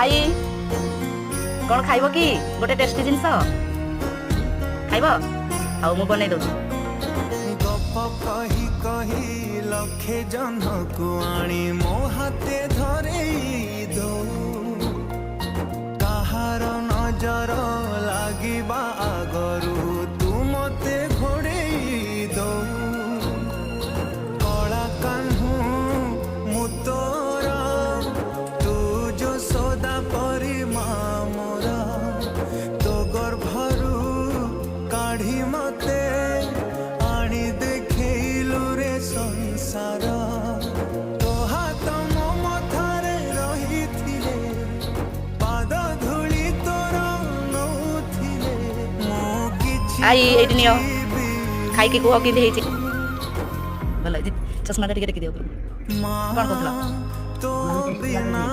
आई कौन खाइब कि गोटे टेस्टी जिनस खाइब आउ मु बनै दउछु गप कही कही लखे जनकु आणी मो हाथे धरेई दो काहार नजर लागिबा आगरु तू मते घोड़ेई दो कला कान्हू मु तोरा तू जो सदा परी मोरा तो गर्भरू काढ़ी मते आनी देखैलु रे संसार तो हाथ मो मथारे रहिथिले पाद धूली तोर नउथिले मो किछि आई एठी नियो खाइ के कुह कि देहि भल चश्मा टिके टेकी दियो कौन कहला तो बिना